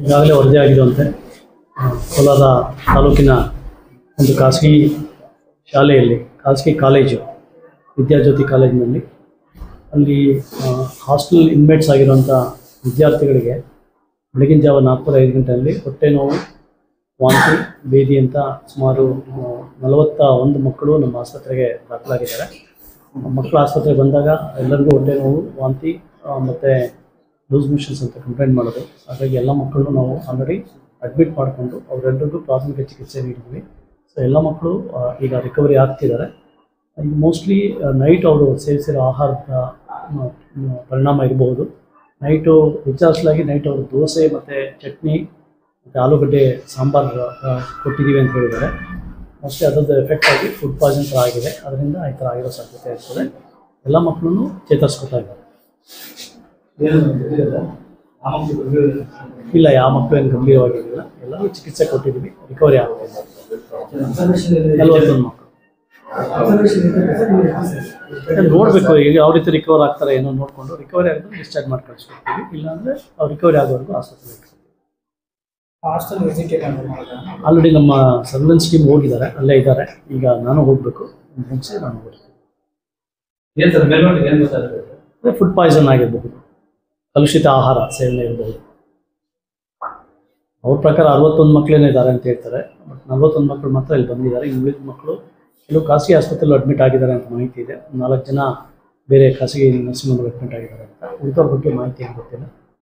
ಈಗಾಗಲೇ ವರದಿಯಾಗಿರುವಂತೆ ಕೋಲಾರ ತಾಲೂಕಿನ ಒಂದು ಖಾಸಗಿ ಶಾಲೆಯಲ್ಲಿ, ಖಾಸಗಿ ಕಾಲೇಜು ವಿದ್ಯಾಜ್ಯೋತಿ ಕಾಲೇಜಿನಲ್ಲಿ ಅಲ್ಲಿ ಹಾಸ್ಟೆಲ್ ಇನ್ಮೇಟ್ಸ್ ಆಗಿರುವಂಥ ವಿದ್ಯಾರ್ಥಿಗಳಿಗೆ ಬೆಳಗಿನ ಜಾವ 4:05 ಗಂಟೆಯಲ್ಲಿ ಹೊಟ್ಟೆ ನೋವು, ವಾಂತಿ, ಭೇದಿ ಅಂತ ಸುಮಾರು 41 ಮಕ್ಕಳು ನಮ್ಮ ಆಸ್ಪತ್ರೆಗೆ ದಾಖಲಾಗಿದ್ದಾರೆ. ಮಕ್ಕಳು ಆಸ್ಪತ್ರೆಗೆ ಬಂದಾಗ ಎಲ್ಲರಿಗೂ ಹೊಟ್ಟೆ ನೋವು, ವಾಂತಿ ಮತ್ತು ಲೂಸ್ ಮೋಷನ್ಸ್ ಅಂತ ಕಂಪ್ಲೇಂಟ್ ಮಾಡೋದು. ಹಾಗಾಗಿ ಎಲ್ಲ ಮಕ್ಕಳನ್ನು ನಾವು ಆಲ್ರೆಡಿ ಅಡ್ಮಿಟ್ ಮಾಡಿಕೊಂಡು ಅವರೆಲ್ಲರಿಗೂ ಪ್ರಾಥಮಿಕ ಚಿಕಿತ್ಸೆ ನೀಡಿದ್ವಿ. ಸೊ ಎಲ್ಲ ಮಕ್ಕಳು ಈಗ ರಿಕವರಿ ಆಗ್ತಿದ್ದಾರೆ. ಈಗ ಮೋಸ್ಟ್ಲಿ ನೈಟ್ ಅವರು ಸೇವಿಸಿರೋ ಆಹಾರದ ಪರಿಣಾಮ ಇರಬಹುದು. ನೈಟು ವಿಚಾರಿಸಲಾಗಿ ನೈಟ್ ಅವರು ದೋಸೆ ಮತ್ತು ಚಟ್ನಿ ಮತ್ತು ಆಲೂಗಡ್ಡೆ ಸಾಂಬಾರು ಕೊಟ್ಟಿದ್ದೀವಿ ಅಂತ ಹೇಳಿದ್ದಾರೆ. ಮೋಸ್ಟ್ಲಿ ಅದರದ್ದು ಎಫೆಕ್ಟ್ ಆಗಿ ಫುಡ್ ಪಾಯ್ಸನ್ ಥರ ಆಗಿದೆ. ಅದರಿಂದ ಈ ಥರ ಆಗಿರೋ ಸಾಧ್ಯತೆ ಇರ್ತದೆ. ಎಲ್ಲ ಮಕ್ಕಳನ್ನು ಚೇತರಿಸ್ಕೊತಾ ಇದ್ದಾರೆ. ಇಲ್ಲ, ಯಾವ ಮಕ್ಕಳು ಏನು ಗಂಭೀರವಾಗಿರಲಿಲ್ಲ. ಎಲ್ಲರೂ ಚಿಕಿತ್ಸೆ ಕೊಟ್ಟಿದ್ದೀವಿ, ರಿಕವರಿ ಆಗ್ತಿದೆ. 41 ಮಕ್ಕಳು ನೋಡಬೇಕು ಈಗ ಯಾವ ರೀತಿ ರಿಕವರ್ ಆಗ್ತಾರೆ ಏನೋ ನೋಡಿಕೊಂಡು ರಿಕವರಿ ಆಗಿದ್ರೆ ಡಿಸ್ಚಾರ್ಜ್ ಮಾಡಿ ಕಳಿಸ್ಕೊಡ್ತೀವಿ. ಇಲ್ಲಾಂದರೆ ಅವ್ರು ರಿಕವರಿ ಆಗೋವರೆಗೂ ಆಸ್ಪತ್ರೆಗೆ ಆಲ್ರೆಡಿ ನಮ್ಮ ಸರ್ವೆಲೆನ್ಸ್ ಟೀಮ್ ಹೋಗಿದ್ದಾರೆ, ಅಲ್ಲೇ ಇದ್ದಾರೆ. ಈಗ ನಾನು ಹೋಗಬೇಕು, ಮುಗಿಸಿ ನಾನು ಹೋಗ್ತೀನಿ. ಫುಡ್ ಪಾಯ್ಸನ್ ಆಗಿರಬಹುದು, ಕಲುಷಿತ ಆಹಾರ ಸೇವನೆ ಇರಬಹುದು. ಅವ್ರ ಪ್ರಕಾರ 61 ಮಕ್ಕಳೇನೋ ಇದ್ದಾರೆ ಅಂತ ಹೇಳ್ತಾರೆ. ಬಟ್ 41 ಮಕ್ಕಳು ಮಾತ್ರ ಇಲ್ಲಿ ಬಂದಿದ್ದಾರೆ. ಇನ್ನು ಉಳಿದ ಮಕ್ಕಳು ಕೆಲವು ಖಾಸಗಿ ಆಸ್ಪತ್ರೆಯಲ್ಲಿ ಅಡ್ಮಿಟ್ ಆಗಿದ್ದಾರೆ ಅಂತ ಮಾಹಿತಿ ಇದೆ. 4 ಜನ ಬೇರೆ ಖಾಸಗಿ ನರ್ಸಿಂಗ್ ಹೋಮ್ಗೆ ಅಡ್ಮಿಟ್ ಆಗಿದ್ದಾರೆ ಅಂತ. ಉಳಿದವ್ರ ಬಗ್ಗೆ ಮಾಹಿತಿ ಏನು ಗೊತ್ತಿಲ್ಲ.